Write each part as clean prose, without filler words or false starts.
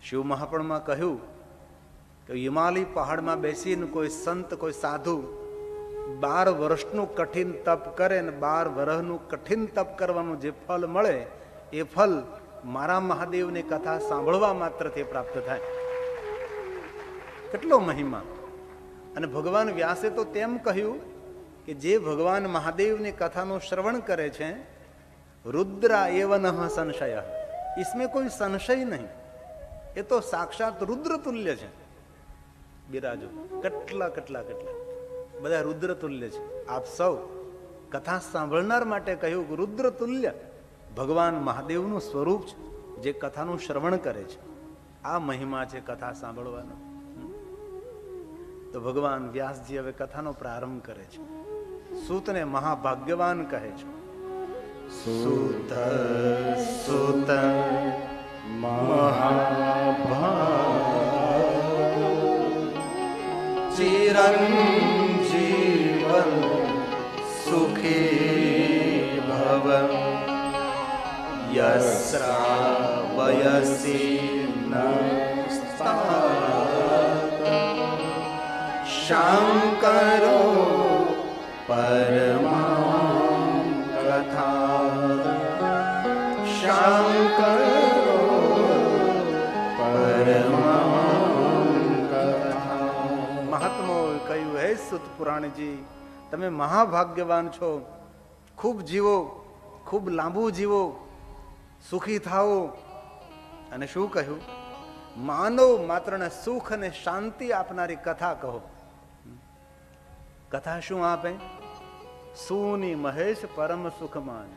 શિવ મહાપણમાં કહ્યું કે હિમાલય પહાડમાં બેસીને કોઈ સંત, કોઈ સાધુ 12 વર્ષનું કઠિન તપ કરે ને 12 વર્ષનું કઠિન તપ કરવાનું જે ફળ મળે એ ફળ મારા મહાદેવની કથા સાંભળવા માત્રથી પ્રાપ્ત થાય. કેટલો મહિમા! અને ભગવાન વ્યાસે તો તેમ કહ્યું કે જે ભગવાન મહાદેવની કથાનું શ્રવણ કરે છે, રુદ્રા એવનઃ સંશય, इसमें કોઈ સંશય નહીં, એ તો સાક્ષાત રુદ્ર તુલ્ય છે. બિરાજો કેટલા કેટલા કેટલા બધા રુદ્ર તુલ્ય છે. આપ સૌ કથા સાંભળનાર માટે કહ્યું કે રુદ્ર તુલ્ય ભગવાન મહાદેવનું સ્વરૂપ છે, જે કથાનું શ્રવણ કરે છે. આ મહિમા છે કથા સાંભળવાનો. તો ભગવાન વ્યાસજી હવે કથાનો પ્રારંભ કરે છે. સૂતને મહાભાગ્યવાન કહે છે. સૂત સૂત ચિરંજીવન સુખી ભવ યસ્રાવયસી શંકરો પરમા કથા શંકરો મહાત્માઓએ કહ્યું, હે સુત પુરાણજી, તમે મહાભાગ્યવાન છો. ખૂબ જીવો, ખૂબ લાંબુ જીવો, સુખી થાઓ. અને શું કહ્યું? માનવ માત્રને સુખ અને શાંતિ આપનારી કથા કહો. કથા શું આપે? સુની મહેશ પરમ સુખમાન.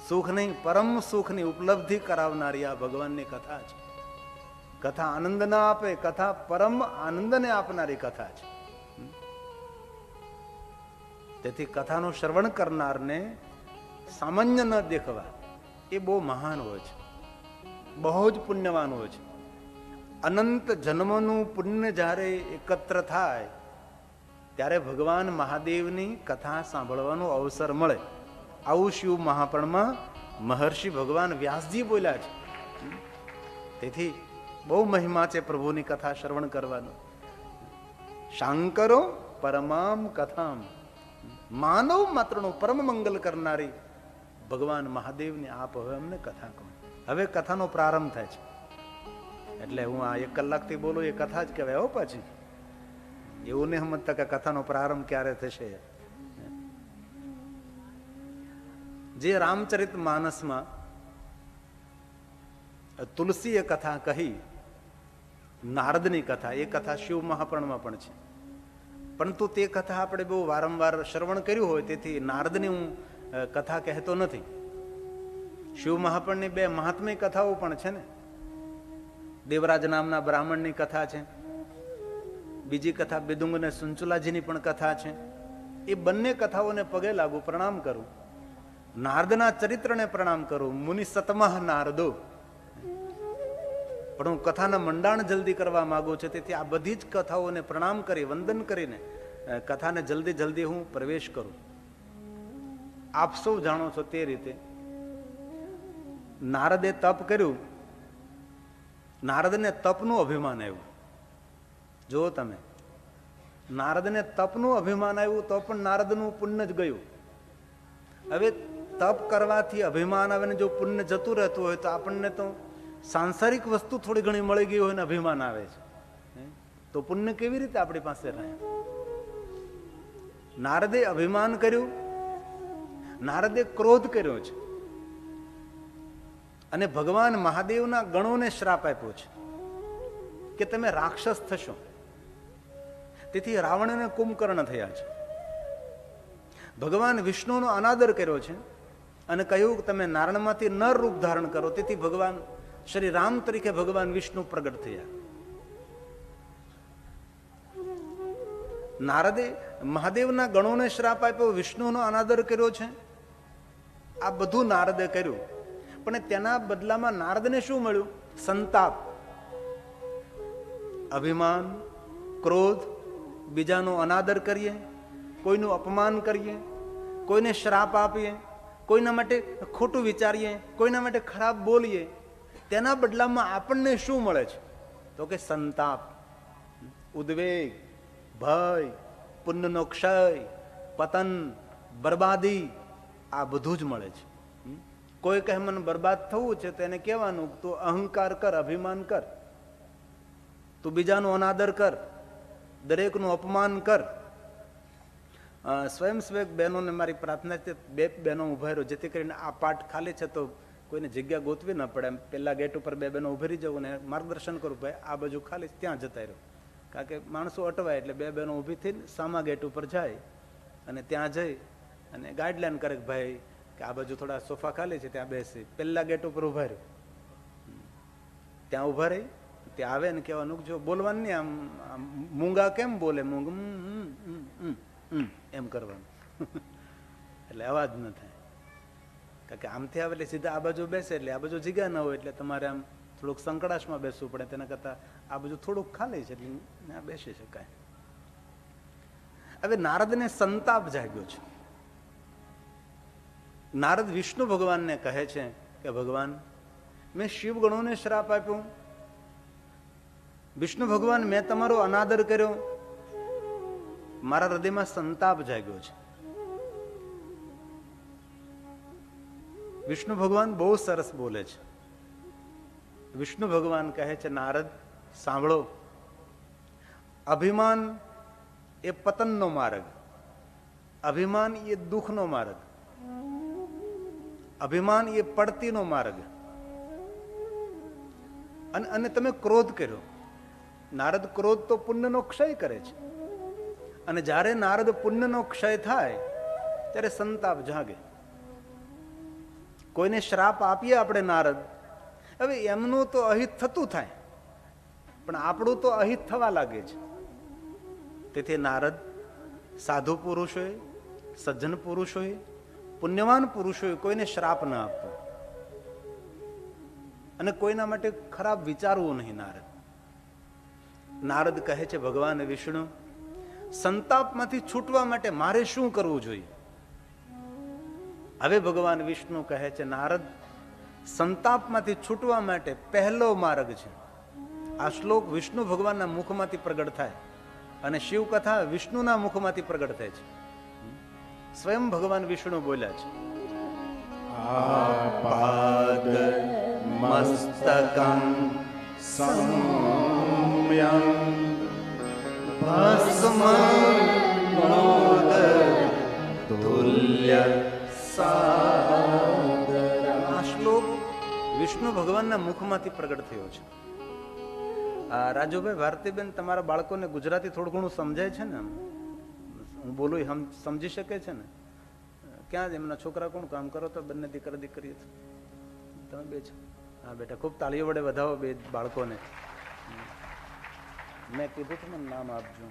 સુખ નહીં, પરમ સુખની ઉપલબ્ધિ કરાવનારી આ ભગવાનની કથા છે. કથા આનંદ ના આપે, કથા પરમ આનંદને આપનારી કથા છે. તેથી કથાનું શ્રવણ કરનારને સામાન્ય ન દેખવા, એ બહુ મહાન હોય છે, બહુ જ પુણ્યવાન હોય છે. અનંત જન્મનું પુણ્ય જ્યારે એકત્ર થાય ત્યારે ભગવાન મહાદેવની કથા સાંભળવાનો અવસર મળે. આવું શિવ મહાપણમાં મહર્ષિ ભગવાન વ્યાસજી બોલ્યા છે. તેથી બહુ મહિમા છે પ્રભુની કથા શ્રવણ કરવાનો. શાંકરો પરમામ કથામ, માનવ માત્રનો પરમ મંગલ કરનારી ભગવાન મહાદેવની આપ હવે અમને કથા કહો. હવે કથાનો પ્રારંભ થાય છે. એટલે હું આ 1 કલાકથી બોલું એ કથા જ કહેવાય. હો પછી એવું નહીં સમજતા કે કથાનો પ્રારંભ ક્યારે થશે. જે રામચરિત માનસમાં તુલસીએ કથા કહી, નારદની કથા, એ કથા શિવ મહાપણમાં પણ છે. પરંતુ તે કથા આપણે બહુ વારંવાર શ્રવણ કર્યું હોય, તેથી નારદની હું કથા કહેતો નથી. શિવ મહાપણની 2 મહાત્મ્ય કથાઓ પણ છે ને. દેવરાજ નામના બ્રાહ્મણની કથા છે, બીજી કથા બિદુંગ અને સુંચુલાજીની પણ કથા છે. એ બંને કથાઓને પગે લાગુ, પ્રણામ કરું. નારદના ચરિત્રને પ્રણામ કરું. મુનિ સતમહ નારદો. પણ હું કથાના મંડાણ જલ્દી કરવા માંગુ છું, તેથી આ બધી જ કથાઓને પ્રણામ કરી, વંદન કરીને કથાને જલ્દી જલ્દી હું પ્રવેશ કરું. આપ સૌ જાણો છો તે રીતે નારદે તપ કર્યું. નારદને તપનું અભિમાન આવ્યું. જો તમે, નારદને તપનું અભિમાન આવ્યું તો પણ નારદનું પુણ્ય જ ગયું. હવે તપ કરવાથી અભિમાન આવે ને જો પુણ્ય જતું રહેતું હોય તો આપણને તો સાંસારિક વસ્તુ થોડી ઘણી મળી ગઈ હોય ને અભિમાન આવે છે, તો પુણ્ય કેવી રીતે આપણી પાસે રહે? નારદે અભિમાન કર્યું, નારદે ક્રોધ કર્યો છે અને ભગવાન મહાદેવના ગણોને શ્રાપ આપ્યો છે કે તમે રાક્ષસ થશો. તેથી રાવણને કુંભકર્ણ થયા છે. ભગવાન વિષ્ણુનો અનાદર કર્યો છે અને કહ્યું કે તમે નારણમાંથી નર રૂપ ધારણ કરો. તેથી ભગવાન શ્રી રામ તરીકે ભગવાન વિષ્ણુ પ્રગટ થયા. નારદે મહાદેવના ગણોને શ્રાપ આપ્યો, વિષ્ણુનો અનાદર કર્યો છે. આ બધું નારદે કર્યું, પણ તેના બદલામાં નારદને શું મળ્યું? સંતાપ, અભિમાન, ક્રોધ, બીજાનો અનાદર કરીએ, કોઈનું અપમાન કરીએ, કોઈને શ્રાપ આપીએ, કોઈના માટે ખોટું વિચારીએ, કોઈના માટે ખરાબ બોલીએ, તેના બદલામાં આપણને શું મળે છે? તો કે સંતાપ, ઉદ્વેગ, ભય, પુણ્યનો ક્ષય, પતન, બરબાદી, આ બધું જ મળે છે. કોઈ કહે મને બરબાદ થવું છે તો એને કહેવાનું તું અહંકાર કર, અભિમાન કર, તું બીજાનો અનાદર કર, દરેકનું અપમાન કર. સ્વયંસેવક બહેનોને મારી પ્રાર્થના છે, 2 બહેનો ઉભા રહ્યો, જેથી કરીને આ પાઠ ખાલી છે તો કોઈને જગ્યા ગોતવી ન પડે. એમ પેલા ગેટ ઉપર 2 બહેનો ઉભી રહી જવું ને માર્ગદર્શન કરું, ભાઈ આ બાજુ ખાલી ત્યાં જતા રહ્યો. કારણ કે માણસો અટવાય એટલે 2 બહેનો ઊભી થઈને સામા ગેટ ઉપર જાય અને ત્યાં જઈ અને ગાઈડલાઈન કરે કે ભાઈ કે આ બાજુ થોડા સોફા ખાલી છે ત્યાં બેસી. પેલા ગેટ ઉપર ઉભા રહ્યો, ત્યાં ઉભા રહી ત્યાં આવે ને કહેવાનું જો બોલવાનું નહીં, આમ મૂંગા કેમ બોલે, મૂંગ એમ કરવાનું એટલે અવાજ ન થાય. કારણ કે આમથી આવે એટલે સીધા આ બાજુ બેસે એટલે આ બાજુ જગ્યા ન હોય એટલે તમારે આમ થોડુંક સંકડાશમાં બેસવું પડે. તેના કરતાં આ બાજુ થોડુંક ખાલી છે એટલે ત્યાં બેસી શકાય. હવે નારદને સંતાપ જાગ્યો છે. નારદ વિષ્ણુ ભગવાનને કહે છે કે ભગવાન, મેં શિવગણોને શ્રાપ આપ્યો, વિષ્ણુ ભગવાન મેં તમારો અનાદર કર્યો, મારા હૃદયમાં સંતાપ જાગ્યો છે. વિષ્ણુ ભગવાન બહુ સરસ બોલે છે. વિષ્ણુ ભગવાન કહે છે નારદ સાંભળો, અભિમાન એ પતનનો માર્ગ, અભિમાન એ દુઃખનો માર્ગ, અભિમાન એ પડતીનો માર્ગ. અને તમે ક્રોધ કર્યો. નારદ ક્રોધ તો પુણ્યનો ક્ષય કરે છે. અને જ્યારે નારદ પુણ્યનો ક્ષય થાય ત્યારે સંતાપ જાગે. કોઈને શ્રાપ આપીએ આપણે નારદ, હવે એમનું તો અહિત થતું થાય પણ આપણું તો અહિત થવા લાગે છે. તેથી નારદ સાધુ પુરુષોએ, સજ્જન પુરુષોએ, પુણ્યવાન પુરુષોએ કોઈને શ્રાપ ન આપવો અને કોઈના માટે ખરાબ વિચારવું નહીં. નારદ કહે છે ભગવાન વિષ્ણુ, સંતાપમાંથી છૂટવા માટે મારે શું કરવું જોઈએ? હવે ભગવાન વિષ્ણુ કહે છે નારદ, સંતાપમાંથી છૂટવા માટે પહેલો માર્ગ છે. આ શ્લોક વિષ્ણુ ભગવાનના મુખમાંથી પ્રગટ થાય અને શિવ કથા વિષ્ણુના મુખમાંથી પ્રગટ થાય છે. સ્વયં ભગવાન વિષ્ણુ બોલ્યા છે, આપાદ મસ્તકં સૌમ્યં ભસ્મનોદ તુલ્ય સાદર. આ શ્લોક વિષ્ણુ ભગવાનના મુખમાંથી પ્રગટ થયો છે. રાજુભાઈ, ભારતીબેન, તમારા બાળકોને ગુજરાતી થોડું ઘણું સમજાય છે ને? હું બોલું એ સમજી શકે છે ને? ક્યાં એમના છોકરા કોણ કામ કરો તો? બંને દીકરા દીકરી તમે 2 છો? હા બેટા, ખૂબ તાળીઓ વડે વધાવો 2 બાળકોને. મેં કીધું હતું મને નામ આપજો.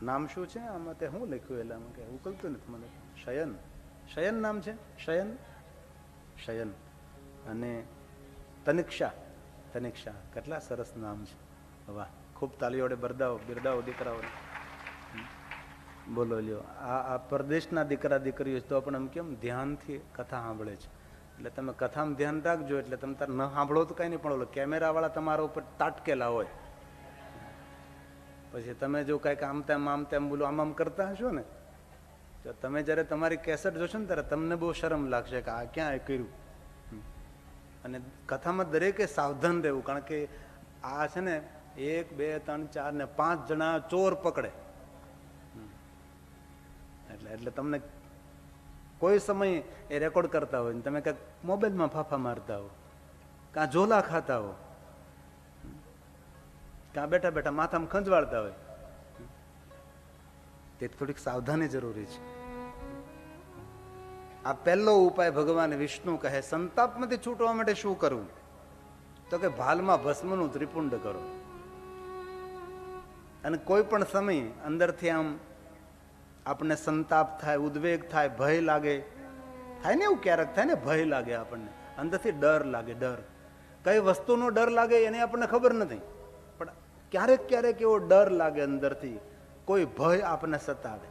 નામ શું છે આમાં? તે હું લખ્યું એટલે આમાં કે ઉકલતું નથી મને. શયન, શયન નામ છે. શયન, શયન. અને તનિક્ષા, તનિક્ષા. કેટલા સરસ નામ છે. વાહ, ખૂબ તાલીઓ વડે બિરદાવો દીકરાઓને. બોલો લ્યો, આ પરદેશના દીકરા દીકરીઓ તો પણ આમ કેમ ધ્યાનથી કથા સાંભળે છે. એટલે તમે કથામાં ધ્યાન રાખજો. એટલે તમે તાર ન સાંભળો તો કઈ નહીં, પણ ઓલો કેમેરા વાળા તમારા ઉપર તાટકેલા હોય. પછી તમે જો કઈક આમ તેમ બોલો આમ કરતા હશો ને, તો તમે જયારે તમારી કેસેટ જોશો ને ત્યારે તમને બહુ શરમ લાગશે કે આ ક્યાં કર્યું. અને કથામાં દરેકે સાવધાન રહેવું, કારણ કે આ છે ને 1, 2, 3, 4 ને 5 જણા ચોર પકડે. એટલે તમને કોઈ સમય એ રેકોર્ડ કરતા હોય, તમે કંઈક મોબાઈલમાં ફાફા મારતા હો, કાં ઝોલા ખાતા હો, કાં બેઠા બેઠા માથામાં ખંજવાળતા હોય, તે થોડીક સાવધાની જરૂરી છે. આ પહેલો ઉપાય ભગવાન વિષ્ણુ કહે. સંતાપમાંથી છૂટવા માટે શું કરવું? તો કે ભાલમાં ભસ્મનું ત્રિપુંડ કરો. અને કોઈ પણ સમય અંદરથી આમ આપણને સંતાપ થાય, ઉદ્વેગ થાય, ભય લાગે, થાય ને એવું ક્યારેક થાય ને, ભય લાગે આપણને અંદરથી, ડર લાગે. ડર કઈ વસ્તુનો ડર લાગે એને આપણને ખબર નથી, પણ ક્યારેક ક્યારેક એવો ડર લાગે અંદરથી, કોઈ ભય આપણને સતાવે.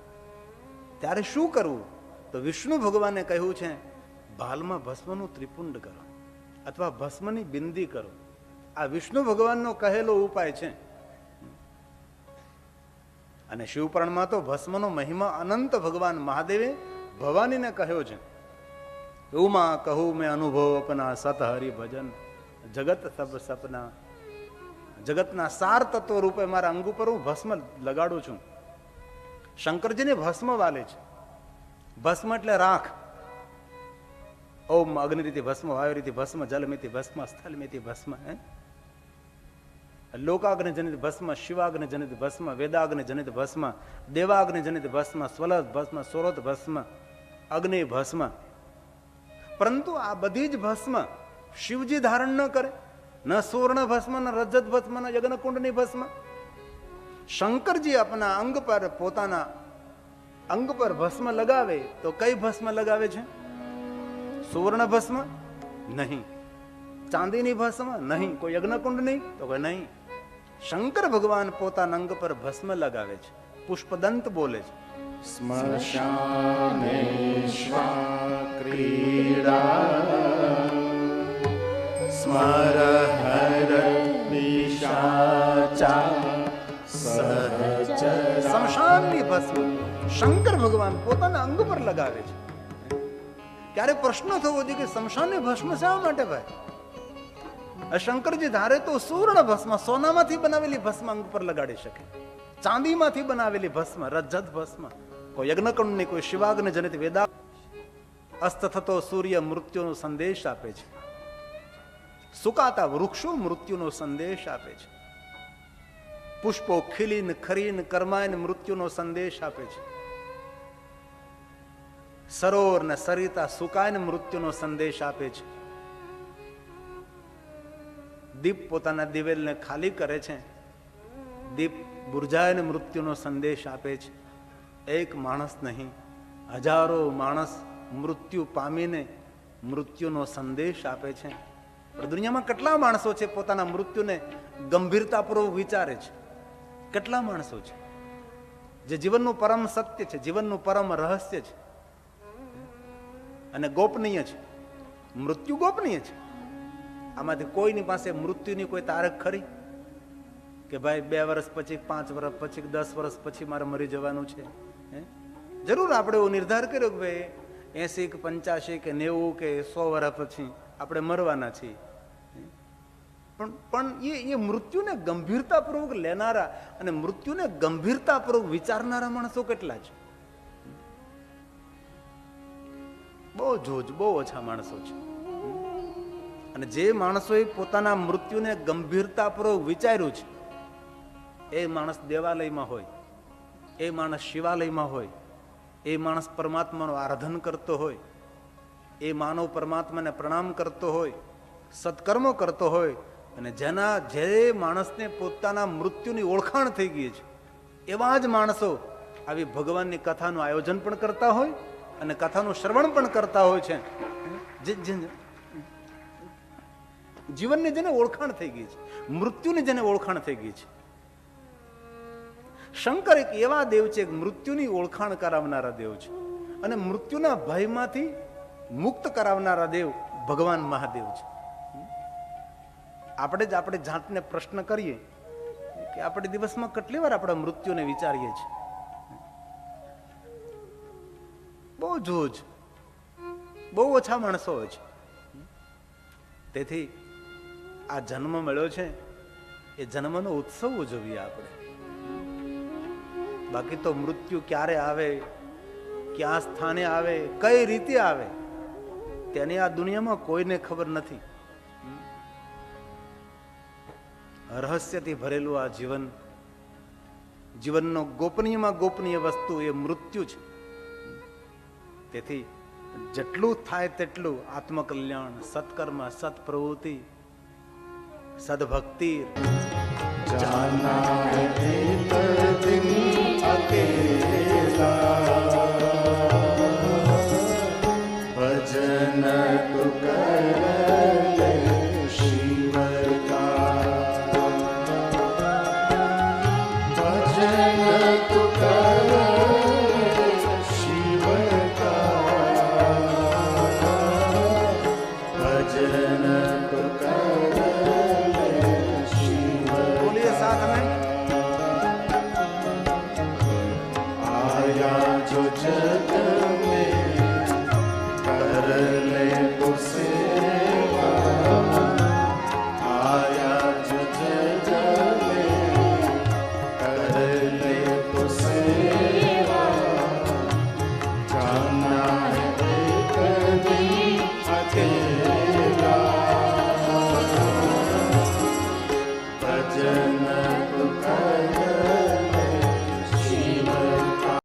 ત્યારે શું કરવું? તો વિષ્ણુ ભગવાને કહ્યું છે ભાલમાં ભસ્મનું ત્રિપુંડ કરો અથવા ભસ્મની બિંદી કરો. આ વિષ્ણુ ભગવાનનો કહેલો ઉપાય છે. અને શિવપુરાણમાં તો ભસ્મનો મહિમા અનંત ભગવાન મહાદેવે ભવાનીને કહ્યો છે. ઉમા કહું મેં અનુભવ અપના સત હરિ ભજન જગત સબ સપના. જગતના સાર તત્વ રૂપે મારા અંગ ઉપર હું ભસ્મ લગાડું છું. શંકરજીને ભસ્મ વાલે છે. ભસ્મ એટલે રાખ. ઓમ અગ્નિરીતિ ભસ્મ, વાયુરીતિ ભસ્મ, જલમિતિ ભસ્મ, સ્થલમિતિ ભસ્મ, લોકાગ્નિ જનિત ભસ્મ, શિવાગ્નિ જનિત ભસ્મ, વેદાગ્નિ જનિત ભસ્મ, દેવાગ્નિ જનિત ભસ્મ, સ્વલત ભસ્મ, સોરત ભસ્મ, અગ્નિ ભસ્મ. પરંતુ આ બધી જ ભસ્મ શિવજી ધારણ ન કરે. ન સુવર્ણ ભસ્મ, ન રજત ભસ્મ, ન યજ્ઞકુંડની ભસ્મ. શંકરજી આપણા અંગ પર, પોતાના અંગ પર ભસ્મ લગાવે તો કઈ ભસ્મ લગાવે છે? સુવર્ણ ભસ્મ નહીં, ચાંદીની ભસ્મ નહીં, કોઈ યજ્ઞકુંડ નહીં તો કોઈ નહીં. શંકર ભગવાન પોતાના અંગ પર ભસ્મ લગાવે છે. પુષ્પદંત બોલે છે, સ્મશાનેશ્વા ક્રીડા સ્મર હર નિશાચા સહચર. સ્મશાનની ભસ્મ શંકર ભગવાન પોતાના અંગ પર લગાવે છે. ક્યારે પ્રશ્ન થવો જોઈએ કે સ્મશાનની ભસ્મ શા માટે ભાઈ? શંકરજી ધારે તો સુવર્ણ ભસ્મ, સોનામાંથી બનાવેલી ભસ્મ અંગ પર લગાડી શકે. ચાંદીમાંથી બનાવેલી ભસ્મ, રજત ભસ્મ, કોઈ યજ્ઞકુંડની, કોઈ શિવાગ્નિ જનિત વેદા. અસ્ત થતો સૂર્ય મૃત્યુનો સંદેશ આપે છે. સુકાતા વૃક્ષો મૃત્યુનો સંદેશ આપે છે. પુષ્પો ખીલીને ખરીને કરમાઈને મૃત્યુનો સંદેશ આપે છે. સરોવર ને સરિતા સુકાઈને મૃત્યુનો સંદેશ આપે છે. દીપ પોતાના દિવેલને ખાલી કરે છે, દીપ બુરજાઈને મૃત્યુનો સંદેશ આપે છે. એક માણસ નહીં, હજારો માણસ મૃત્યુ પામીને મૃત્યુનો સંદેશ આપે છે. પણ દુનિયામાં કેટલા માણસો છે પોતાના મૃત્યુને ગંભીરતાપૂર્વક વિચારે છે? કેટલા માણસો છે જે જીવનનું પરમ સત્ય છે, જીવનનું પરમ રહસ્ય છે અને ગોપનીય છે? મૃત્યુ ગોપનીય છે. આમાંથી કોઈની પાસે મૃત્યુની કોઈ તારીખ ખરી કે ભાઈ 2 વર્ષ પછી, 5 વર્ષ પછી, 10 વર્ષ પછી મારે મરી જવાનું છે? જરૂર આપણે એવો નિર્ધાર કર્યો કે ભાઈ 80 કે 85 કે 90 કે 100 વર્ષ પછી આપણે મરવાના છીએ. પણ એ મૃત્યુને ગંભીરતાપૂર્વક લેનારા અને મૃત્યુને ગંભીરતાપૂર્વક વિચારનારા માણસો કેટલા છે? બહુ જોજ, બહુ ઓછા માણસો છે. અને જે માણસોએ પોતાના મૃત્યુને ગંભીરતાપૂર્વક વિચાર્યું છે એ માણસ દેવાલયમાં હોય, એ માણસ શિવાલયમાં હોય, એ માણસ પરમાત્માનું આરાધન કરતો હોય, એ માનવ પરમાત્માને પ્રણામ કરતો હોય, સત્કર્મો કરતો હોય. અને જે માણસને પોતાના મૃત્યુની ઓળખાણ થઈ ગઈ છે એવા જ માણસો આવી ભગવાનની કથાનું આયોજન પણ કરતા હોય અને કથાનું શ્રવણ પણ કરતા હોય છે. જીવનની જેને ઓળખાણ થઈ ગઈ છે, મૃત્યુની જેને ઓળખાણ થઈ ગઈ છે. શંકર એક એવા દેવ છે, મૃત્યુની ઓળખાણ કરાવનારા દેવ છે અને મૃત્યુના ભયમાંથી મુક્ત કરાવનારા દેવ ભગવાન મહાદેવ છે. આપણે જ આપણે જાતને પ્રશ્ન કરીએ કે આપણે દિવસમાં કેટલી વાર આપણા મૃત્યુને વિચારીએ છીએ? બહુ જોજ, બહુ ઓછા માણસો હોય છે. તેથી આ જન્મ મળ્યો છે એ જન્મનો ઉત્સવ ઉજવીએ આપણે. બાકી તો મૃત્યુ ક્યારે આવે, ક્યાં સ્થાને આવે, કઈ રીતે આવે તેની આ દુનિયામાં કોઈને ખબર નથી. રહસ્યથી ભરેલું આ જીવન, જીવનનો ગોપનીયમાં ગોપનીય વસ્તુ એ મૃત્યુ છે. તેથી જેટલું થાય તેટલું આત્મકલ્યાણ, સત્કર્મ, સત્પ્રવૃત્તિ, સદભક્તિ. ભજન તું કરે શિવ કા, ભજન તું કરે શિવ કા, भजन तो कर शिव बोलिए साथ में। आया जो जन